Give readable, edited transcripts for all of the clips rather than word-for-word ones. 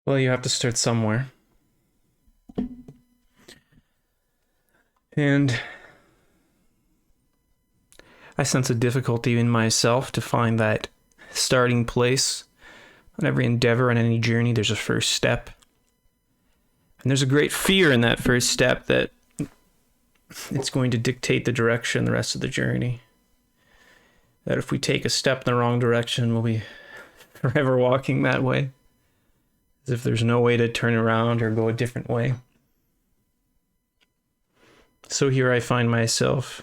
Well, you have to start somewhere. And I sense a difficulty in myself to find that starting place. On every endeavor, on any journey, there's a first step. And there's a great fear in that first step that it's going to dictate the direction the rest of the journey. That if we take a step in the wrong direction, we'll be forever walking that way. As if there's no way to turn around or go a different way. So here I find myself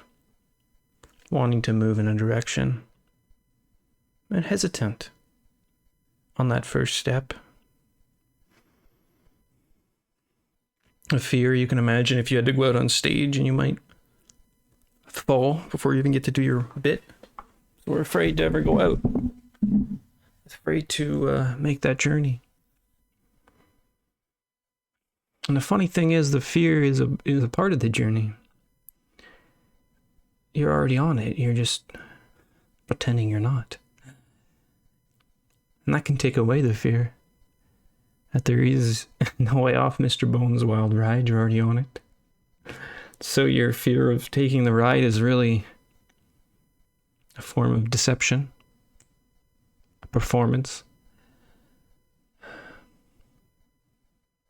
wanting to move in a direction and hesitant on that first step. A fear you can imagine if you had to go out on stage and you might fall before you even get to do your bit. So we're afraid to ever go out. Afraid to make that journey. And the funny thing is, the fear is a part of the journey. You're already on it. You're just pretending you're not. And that can take away the fear. That there is no way off Mr. Bones' wild ride. You're already on it. So your fear of taking the ride is really a form of deception. A performance.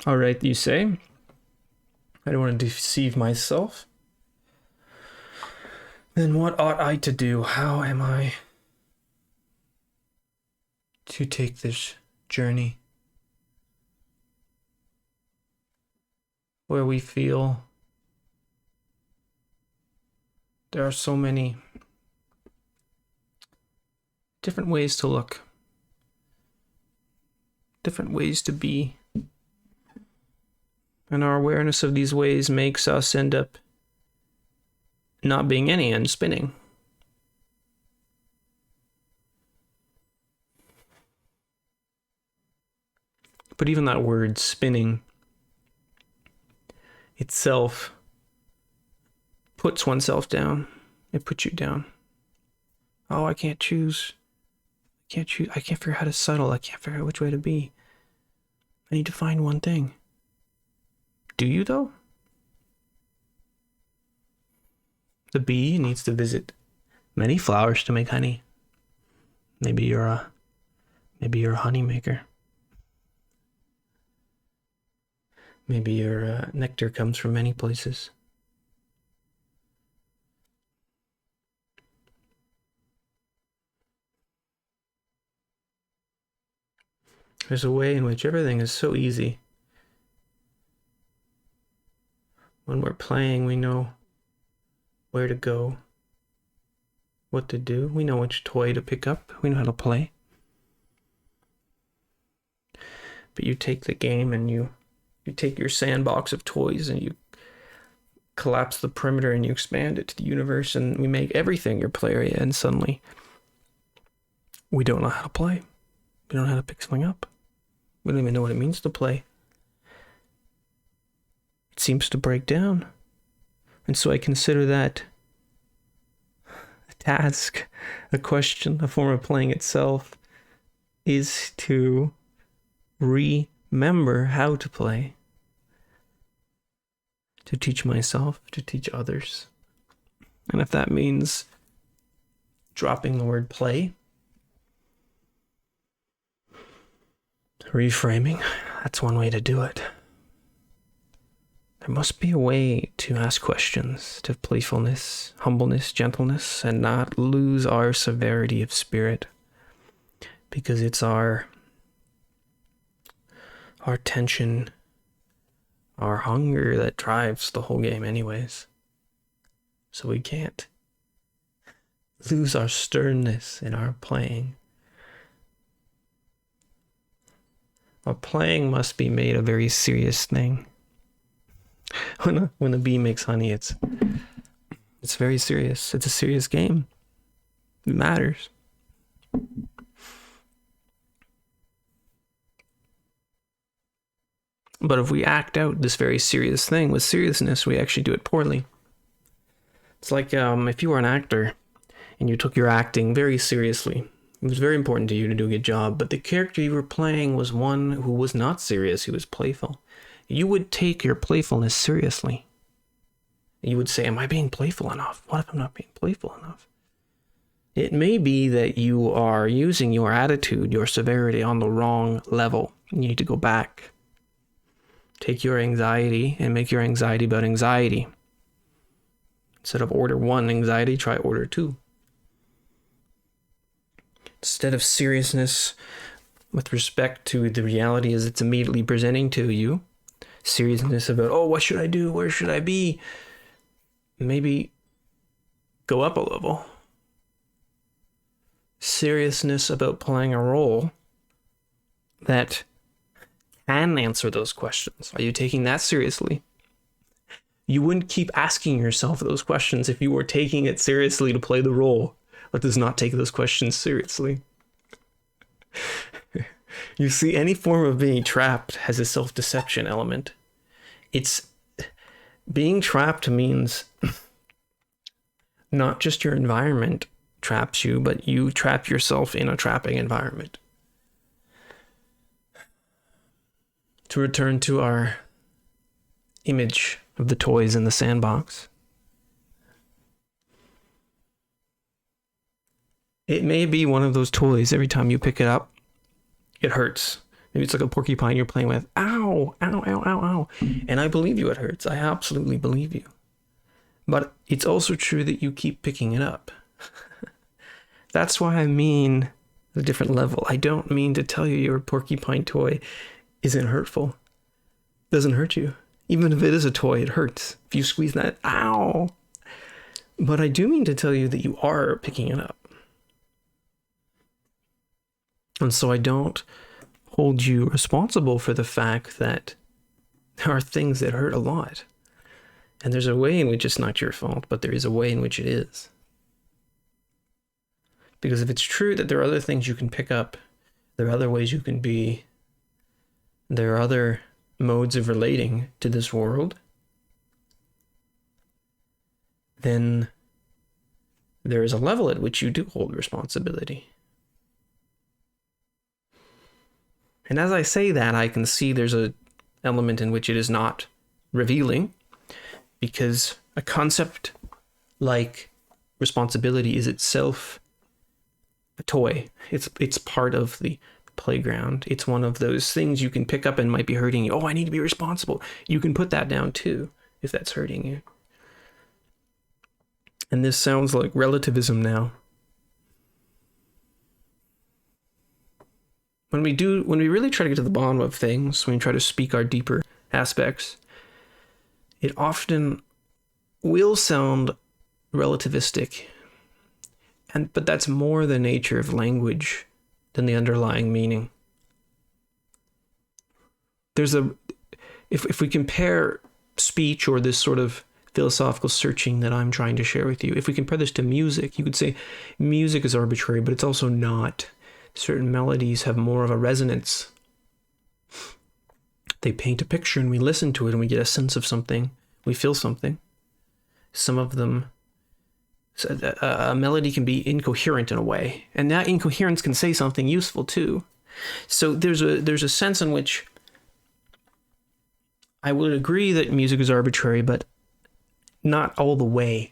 All right, you say. I don't want to deceive myself. Then what ought I to do? How am I to take this journey where we feel there are so many different ways to look, different ways to be, and our awareness of these ways makes us end up not being any and spinning. But even that word spinning itself puts oneself down. It puts you down. Oh, I can't choose. I can't figure out how to settle. I can't figure out which way to be. I need to find one thing. Do you, though? The bee needs to visit many flowers to make honey. Maybe you're a honey maker. Maybe your nectar comes from many places. There's a way in which everything is so easy. When we're playing, we know where to go, what to do. We know which toy to pick up. We know how to play. But you take the game and you take your sandbox of toys and you collapse the perimeter and you expand it to the universe, and we make everything your play area, and suddenly we don't know how to play. We don't know how to pick something up. We don't even know what it means to play. It seems to break down. And so I consider that a task, a question, a form of playing itself, is to remember how to play. To teach myself, to teach others. And if that means dropping the word play, reframing, that's one way to do it. There must be a way to ask questions, to playfulness, humbleness, gentleness, and not lose our severity of spirit, because it's our tension, our hunger that drives the whole game anyways. So we can't lose our sternness in our playing. Our playing must be made a very serious thing. When a bee makes honey, it's very serious. It's a serious game. It matters. But if we act out this very serious thing with seriousness, we actually do it poorly. It's like if you were an actor and you took your acting very seriously, It was very important to you to do a good job, but the character you were playing was one who was not serious, who was playful. You would take your playfulness seriously. You would say, am I being playful enough? What if I'm not being playful enough? It may be that you are using your attitude, your severity on the wrong level. You need to go back. Take your anxiety and make your anxiety about anxiety. Instead of order 1 anxiety, try order 2. Instead of seriousness with respect to the reality as it's immediately presenting to you, seriousness about, oh, what should I do? Where should I be? Maybe go up a level. Seriousness about playing a role that can answer those questions. Are you taking that seriously? You wouldn't keep asking yourself those questions if you were taking it seriously to play the role. Let us not take those questions seriously. You see, any form of being trapped has a self-deception element. It's being trapped means not just your environment traps you, but you trap yourself in a trapping environment. To return to our image of the toys in the sandbox, it may be one of those toys, every time you pick it up, it hurts. Maybe it's like a porcupine you're playing with. Ow, ow, ow, ow, ow. And I believe you, it hurts. I absolutely believe you. But it's also true that you keep picking it up. That's why I mean a different level. I don't mean to tell you your porcupine toy isn't hurtful. It doesn't hurt you. Even if it is a toy, it hurts. If you squeeze that, ow. But I do mean to tell you that you are picking it up. And so I don't hold you responsible for the fact that there are things that hurt a lot. And there's a way in which it's not your fault, but there is a way in which it is. Because if it's true that there are other things you can pick up, there are other ways you can be, there are other modes of relating to this world, then there is a level at which you do hold responsibility. And as I say that, I can see there's an element in which it is not revealing, because a concept like responsibility is itself a toy. It's part of the playground. It's one of those things you can pick up and might be hurting you. Oh, I need to be responsible. You can put that down too, if that's hurting you. And this sounds like relativism now. When we really try to get to the bottom of things, when we try to speak our deeper aspects, it often will sound relativistic. But that's more the nature of language than the underlying meaning. If we compare speech, or this sort of philosophical searching that I'm trying to share with you, if we compare this to music, you could say music is arbitrary, but it's also not. Certain melodies have more of a resonance. They paint a picture and we listen to it and we get a sense of something. We feel something. Some of them, a melody can be incoherent in a way, and that incoherence can say something useful too. So there's a sense in which I would agree that music is arbitrary, but not all the way.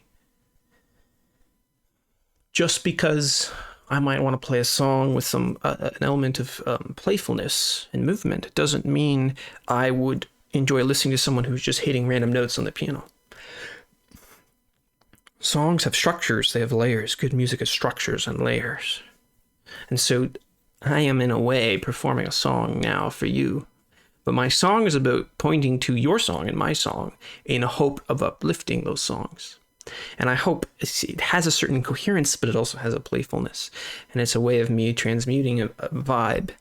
Just because I might want to play a song with some an element of playfulness and movement doesn't mean I would enjoy listening to someone who's just hitting random notes on the piano. Songs have structures, they have layers. Good music has structures and layers. And so I am, in a way, performing a song now for you. But my song is about pointing to your song and my song in a hope of uplifting those songs. And I hope it has a certain coherence, but it also has a playfulness. And it's a way of me transmuting a vibe.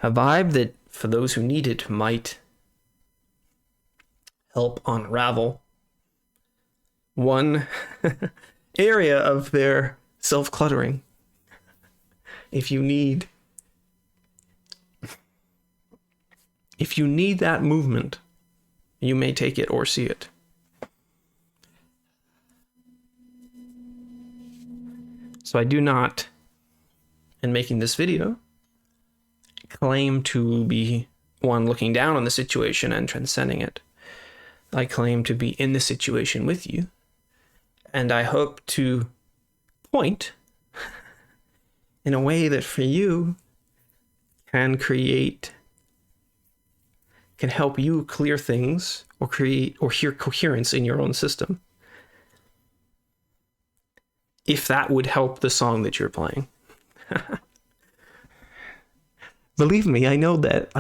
A vibe that, for those who need it, might help unravel one area of their self-cluttering. If you need that movement, you may take it or see it. So I do not and making this video claim to be one looking down on the situation and transcending it. I claim to be in the situation with you, and I hope to point in a way that for you can help you clear things or create or hear coherence in your own system. If that would help the song that you're playing. Believe me, I know that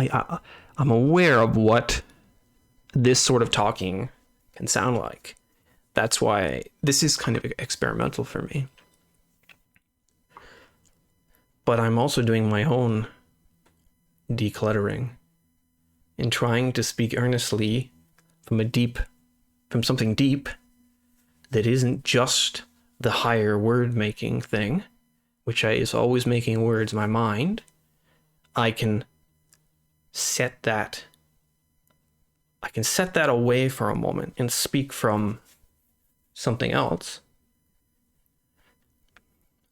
I'm aware of what this sort of talking can sound like. That's why this is kind of experimental for me. But I'm also doing my own decluttering and trying to speak earnestly from something deep that isn't just the higher word making thing, which is always making words in my mind. I can set that away for a moment and speak from something else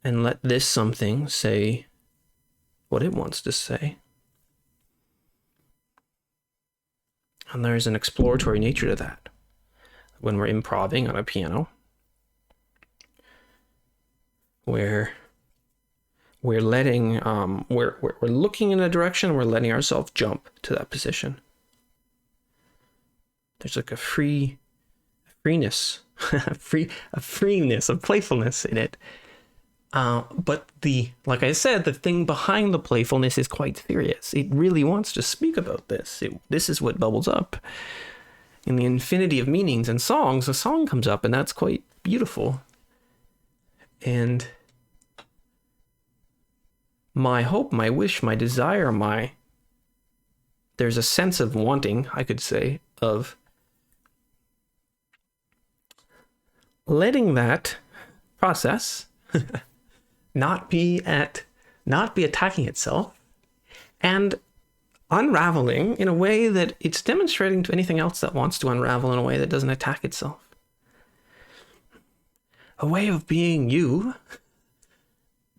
and let this something say what it wants to say. And there's an exploratory nature to that. When we're improvising on a piano, where we're letting, we're looking in a direction, we're letting ourselves jump to that position. There's like a freeness, a freeness, a playfulness in it. But like I said, the thing behind the playfulness is quite serious. It really wants to speak about this. This is what bubbles up. In the infinity of meanings and songs, a song comes up, and that's quite beautiful. And my hope, my wish, my desire, there's a sense of wanting, I could say, of letting that process not be attacking itself and unraveling in a way that it's demonstrating to anything else that wants to unravel in a way that doesn't attack itself. A way of being you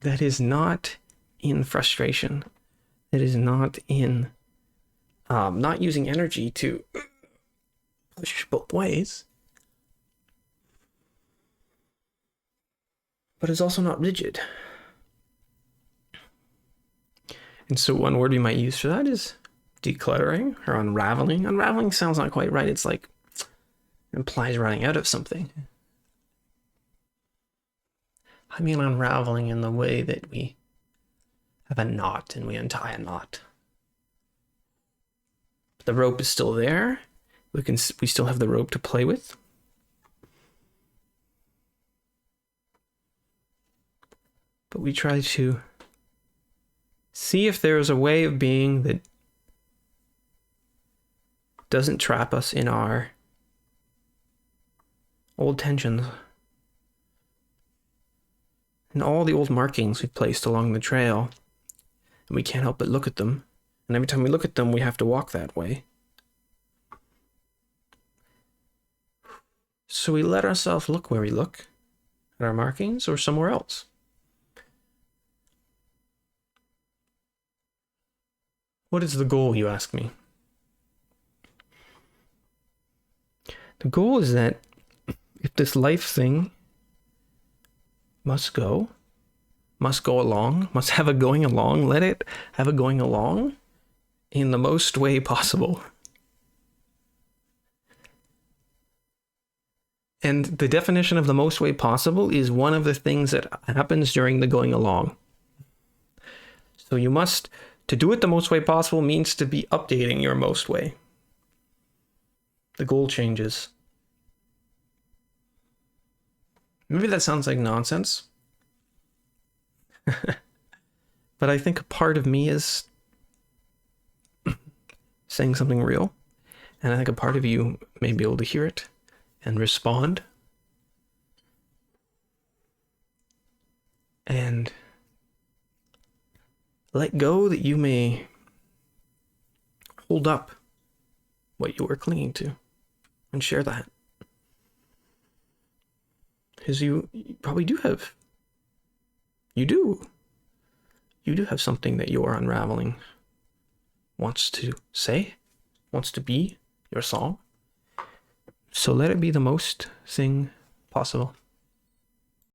that is not in frustration, that is not in not using energy to push both ways, but is also not rigid. And so one word we might use for that is decluttering or unraveling. Unraveling sounds not quite right. It's like it implies running out of something. I mean unraveling in the way that we have a knot and we untie a knot. The rope is still there. We still have the rope to play with. But we try to see if there is a way of being that doesn't trap us in our old tensions and all the old markings we've placed along the trail. And we can't help but look at them. And every time we look at them, we have to walk that way. So we let ourselves look where we look, at our markings or somewhere else. What is the goal, you ask me? The goal is that if this life thing must go along, must have a going along, let it have a going along in the most way possible. And the definition of the most way possible is one of the things that happens during the going along. So to do it the most way possible means to be updating your most way. The goal changes. Maybe that sounds like nonsense. But I think a part of me is saying something real. And I think a part of you may be able to hear it and respond. And let go that you may hold up what you are clinging to and share that. Because you probably do you do have something that your unraveling wants to say, wants to be your song. So let it be the most thing possible.